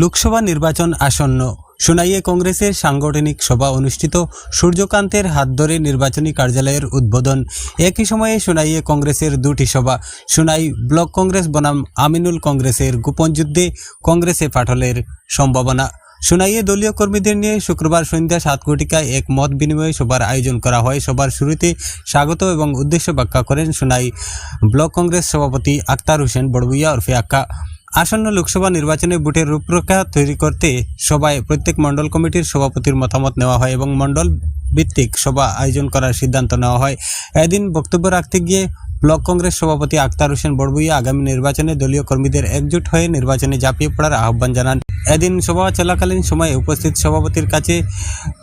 লোকসভা নির্বাচন আসন্ন। সোনাইয়ে কংগ্রেসের সাংগঠনিক সভা অনুষ্ঠিত। সূর্যকান্তের হাত ধরে নির্বাচনী কার্যালয়ের উদ্বোধন। একই সময়ে সোনাইয়ে কংগ্রেসের দুটি সভা। সোনাই ব্লক কংগ্রেস বনাম আমিনুল কংগ্রেসের গোপন যুদ্ধে কংগ্রেসে ফাটলের সম্ভাবনা। সোনাইয়ে দলীয় কর্মীদের নিয়ে শুক্রবার সন্ধ্যা 7 ঘটিকায় এক মত বিনিময় সভার আয়োজন করা হয়। সভার শুরুতে স্বাগত এবং উদ্দেশ্য ব্যাখ্যা করেন সোনাই ব্লক কংগ্রেস সভাপতি আক্তার হোসেন বড়ভূইয়া ওরফে আক্কা। আসন্ন লোকসভা নির্বাচনে ভোটের রূপরেখা তৈরি করতে সভায় প্রত্যেক মণ্ডল কমিটির সভাপতির মতামত নেওয়া হয় এবং মণ্ডল ভিত্তিক সভা আয়োজন করার সিদ্ধান্ত নেওয়া হয়। এদিন বক্তব্য রাখতে গিয়ে ব্লক কংগ্রেস সভাপতি আক্তার হোসেন বড়ভূইয়া আগামী নির্বাচনে দলীয় কর্মীদের একজোট হয়ে নির্বাচনে ঝাঁপিয়ে পড়ার আহ্বান জানান। এদিন সভা চলাকালীন সময়ে উপস্থিত সভাপতির কাছে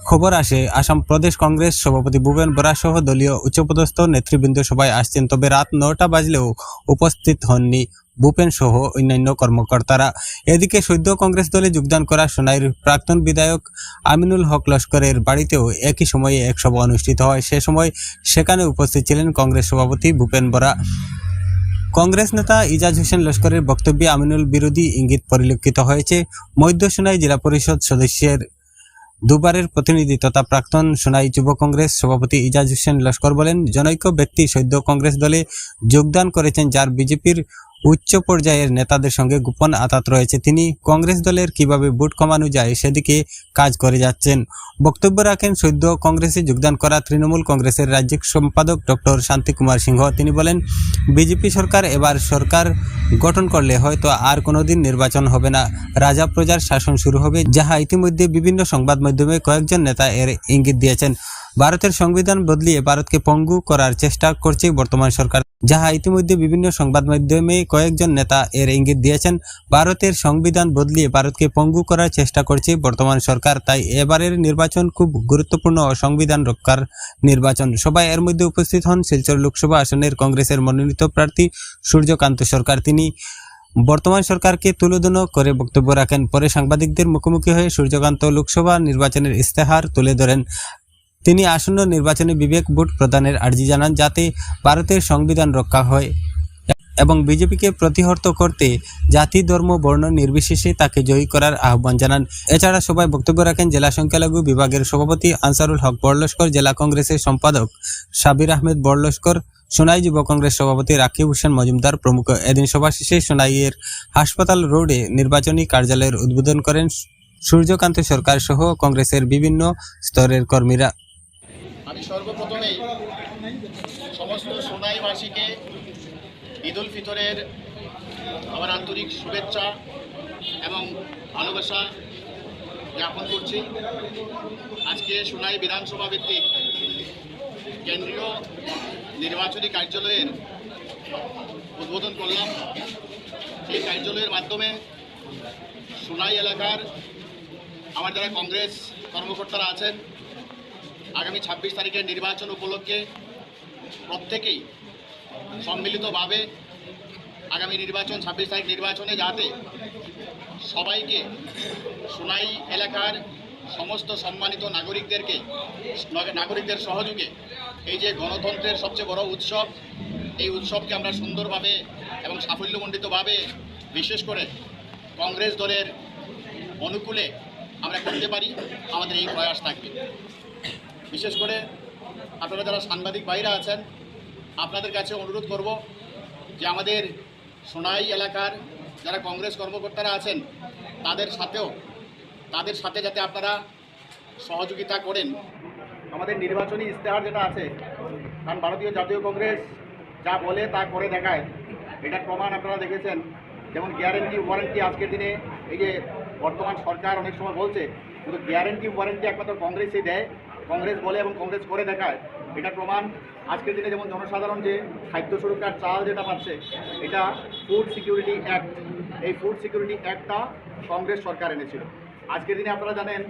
খবর আসে আসাম প্রদেশ কংগ্রেস সভাপতি ভূপেন বরা সহ দলীয় উচ্চপদস্থ নেতৃবৃন্দ সভায় আসছেন, তবে রাত 9টা বাজলেও উপস্থিত হননি ভূপেন সহ অন্যান্য কর্মকর্তারা। এদিকে সদ্য কংগ্রেস দলে যোগদান করা সোনাইর প্রাক্তন বিধায়ক আমিনুল হক লস্করের বাড়িতেও একই সময়ে এক সভা অনুষ্ঠিত হয়। সে সময় সেখানে উপস্থিত ছিলেন কংগ্রেস সভাপতি ভূপেন বরা। কংগ্রেস নেতা ইজাজ হোসেন লস্করের বক্তব্যে আমিনুল বিরোধী ইঙ্গিত পরিলক্ষিত হয়েছে। মধ্য সোনাই জেলা পরিষদ সদস্যের দুবারের প্রতিনিধি তথা প্রাক্তন সোনাই যুব কংগ্রেস সভাপতি ইজাজ হোসেন লস্কর বলেন, জনৈক ব্যক্তি সদ্য কংগ্রেস দলে যোগদান করেছেন, যার বিজেপির উচ্চ পর্যায়ের নেতাদের সঙ্গে গোপন আঁতাত রয়েছে। তিনি কংগ্রেস দলের কিভাবে ভোট কমানো যায় সেদিকে কাজ করে যাচ্ছেন। বক্তব্য রাখেন সদ্য কংগ্রেসে যোগদান করা তৃণমূল কংগ্রেসের রাজ্য সম্পাদক ডক্টর শান্তি কুমার সিংহ। তিনি বলেন, বিজেপি সরকার এবার সরকার গঠন করলে হয়তো আর কোনোদিন নির্বাচন হবে না, রাজা প্রজার শাসন শুরু হবে, যাহা ইতিমধ্যে বিভিন্ন সংবাদ মাধ্যমে কয়েকজন নেতা এর ইঙ্গিত দিয়েছেন। ভারতের সংবিধান বদলিয়ে ভারতকে পঙ্গু করার চেষ্টা করছে বর্তমান সরকার, যাহা ইতিমধ্যে বিভিন্ন সংবাদ মাধ্যমে কয়েকজন নেতা এর ইঙ্গিত দিয়েছেন। ভারতের সংবিধান বদলিয়ে ভারতকে পঙ্গু করার চেষ্টা করছে বর্তমান সরকার, তাই এবারের নির্বাচন খুব গুরুত্বপূর্ণ ও সংবিধান রক্ষার নির্বাচন। সবাই এর মধ্যে উপস্থিত হন শিলচর লোকসভা আসনের কংগ্রেসের মনোনীত প্রার্থী সূর্যকান্ত সরকার। তিনি বর্তমান সরকারকে তুলোধনা করে বক্তব্য রাখেন। পরে সাংবাদিকদের মুখোমুখি হয়ে সূর্যকান্ত লোকসভা নির্বাচনের ইস্তেহার তুলে ধরেন। তিনি আসন্ন নির্বাচনে বিবেক ভোট প্রদানের আর্জি জানান, যাতে ভারতের সংবিধান রক্ষা হয় এবং বিজেপিকে প্রতিহত করতে জাতি ধর্ম বর্ণ নির্বিশেষে তাকে জয়ী করার আহ্বান জানান। এছাড়া সবাই বক্তব্য রাখেন জেলা সংখ্যালঘু বিভাগের সভাপতি আনসারুল হক বড়লস্কর, জেলা কংগ্রেসের সম্পাদক সাবির আহমেদ বড়লস্কর, সোনাই যুব কংগ্রেস সভাপতি রাকিব হোসেন মজুমদার প্রমুখ। এদিন সভা শেষে সোনাইয়ের হাসপাতাল রোডে নির্বাচনী কার্যালয়ের উদ্বোধন করেন সূর্যকান্ত সরকার সহ কংগ্রেসের বিভিন্ন স্তরের কর্মীরা। আমি সর্বপ্রথমেই সমস্ত সোনাইবাসীকে ঈদ উল ফিতরের আমার আন্তরিক শুভেচ্ছা এবং ভালোবাসা জ্ঞাপন করছি। আজকে সোনাই বিধানসভা ভিত্তিক কেন্দ্রীয় নির্বাচনী কার্যালয়ের উদ্বোধন করলাম। এই কার্যালয়ের মাধ্যমে সোনাই এলাকার আমার যারা কংগ্রেস কর্মকর্তারা আছেন, আগামী 26 তারিখের নির্বাচন উপলক্ষে প্রত্যেকেই সম্মিলিতভাবে আগামী নির্বাচন 26 তারিখ নির্বাচনে যাতে সবাইকে সোনাই এলাকার সমস্ত সম্মানিত নাগরিকদের সহযোগে এই যে গণতন্ত্রের সবচেয়ে বড় উৎসব, এই উৎসবকে আমরা সুন্দরভাবে এবং সাফল্যমণ্ডিতভাবে বিশেষ করে কংগ্রেস দলের অনুকূলে আমরা করতে পারি, আমাদের এই প্রয়াস থাকবে। বিশেষ করে আপনারা যারা সাংবাদিক ভাইরা আছেন, আপনাদের কাছে অনুরোধ করব যে আমাদের সোনাই এলাকার যারা কংগ্রেস কর্মকর্তারা আছেন তাদের সাথে যাতে আপনারা সহযোগিতা করেন। আমাদের নির্বাচনী ইস্তেহার যেটা আছে, কারণ ভারতীয় জাতীয় কংগ্রেস যা বলে তা করে দেখায়, এটার প্রমাণ আপনারা দেখেছেন। যেমন গ্যারেন্টি ওয়ারেন্টি আজকের দিনে এই যে বর্তমান সরকার অনেক সময় বলছে, কিন্তু গ্যারেন্টি ওয়ারেন্টি একমাত্র কংগ্রেসই দেয়, কংগ্রেস বলে এবং কংগ্রেস করে দেখায়। এটা প্রমাণ আজকের দিনে যেমন জনসাধারণ যে খাদ্য সুরক্ষার চাল যেটা পাচ্ছে, এটা ফুড সিকিউরিটি অ্যাক্ট, এই ফুড সিকিউরিটি অ্যাক্টটা কংগ্রেস সরকার এনেছিল। আজকের দিনে আপনারা জানেন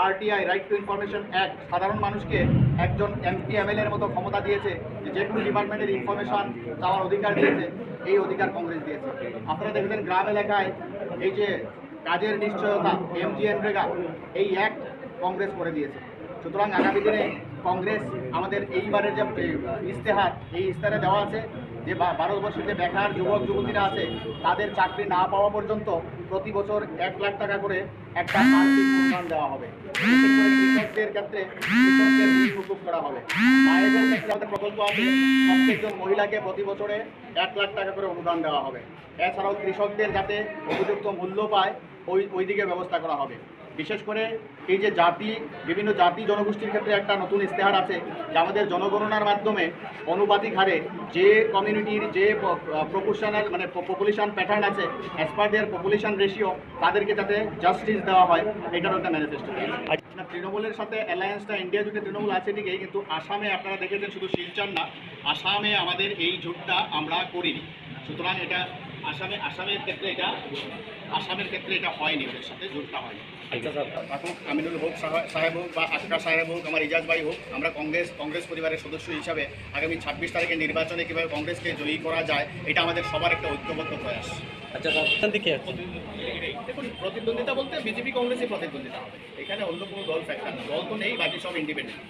RTI, right two information act, সাধারণ মানুষকে একজন এমপি এমএলএর মতো ক্ষমতা দিয়েছে, যে কোনো ডিপার্টমেন্টের ইনফরমেশন চাওয়ার অধিকার দিয়েছে, এই অধিকার কংগ্রেস দিয়েছে। আপনারা দেখবেন গ্রাম এলাকায় এই যে কাজের নিশ্চয়তা, এমজিএনরেগা, এই অ্যাক্ট কংগ্রেস করে দিয়েছে। সুতরাং আগামী দিনে কংগ্রেস আমাদের এইবারের যে ইস্তেহার, এই ইস্তেহারে দেওয়া আছে যে 12 বছর যে বেকার যুবক যুবতীরা আছে তাদের চাকরি না পাওয়া পর্যন্ত প্রতি বছর 1 লাখ টাকা করে একটা আর্থিক অনুদান দেওয়া হবে। বিশেষ করে কৃষকদের ক্ষেত্রে কৃষকদের ঋণ মুকুব করা হবে। মায়েদের ক্ষেত্রে আমাদের প্রকল্প আছে, প্রত্যেকজন মহিলাকে প্রতি বছরে 1 লাখ টাকা করে অনুদান দেওয়া হবে। এছাড়াও কৃষকদের যাতে উপযুক্ত মূল্য পায় ওই দিকে ব্যবস্থা করা হবে। বিশেষ করে এই যে বিভিন্ন জাতি জনগোষ্ঠীর ক্ষেত্রে একটা নতুন ইস্তেহার আছে যে আমাদের জনগণনার মাধ্যমে অনুপাতিক হারে যে কমিউনিটির যে প্রপোর্শনাল মানে পপুলেশন প্যাটার্ন আছে অ্যাজ পার দেয়ার পপুলেশন রেশিও তাদেরকে যাতে জাস্টিস দেওয়া হয়, এটারও একটা ম্যানিফেস্টো। তৃণমূলের সাথে অ্যালায়েন্সটা ইন্ডিয়া জুড়ে তৃণমূল আছে ঠিকই, কিন্তু আসামে আপনারা দেখেছেন শুধু শিলচর না, আসামে আমাদের এই জোটটা আমরা করিনি। সুতরাং এটা আসামের ক্ষেত্রে এটা হয়নি, ওদের সাথে জোটটা হয়নি। এখন আমিনুল হক সাহেব হোক বা আশকা সাহেব হোক, আমার ইজাজ ভাই হোক, আমরা কংগ্রেস পরিবারের সদস্য হিসাবে আগামী 26 তারিখের নির্বাচনে কীভাবে কংগ্রেসকে জয়ী করা যায় এটা আমাদের সবার একটা ঐক্যবদ্ধ প্রয়াস। দেখুন, প্রতিদ্বন্দ্বিতা বলতে বিজেপি কংগ্রেসই প্রতিদ্বন্দ্বিতা হবে, এখানে অন্য কোনো দল ফ্যাক্টর না, দল তো নেই, বাকি সব ইন্ডিপেন্ডেন্ট।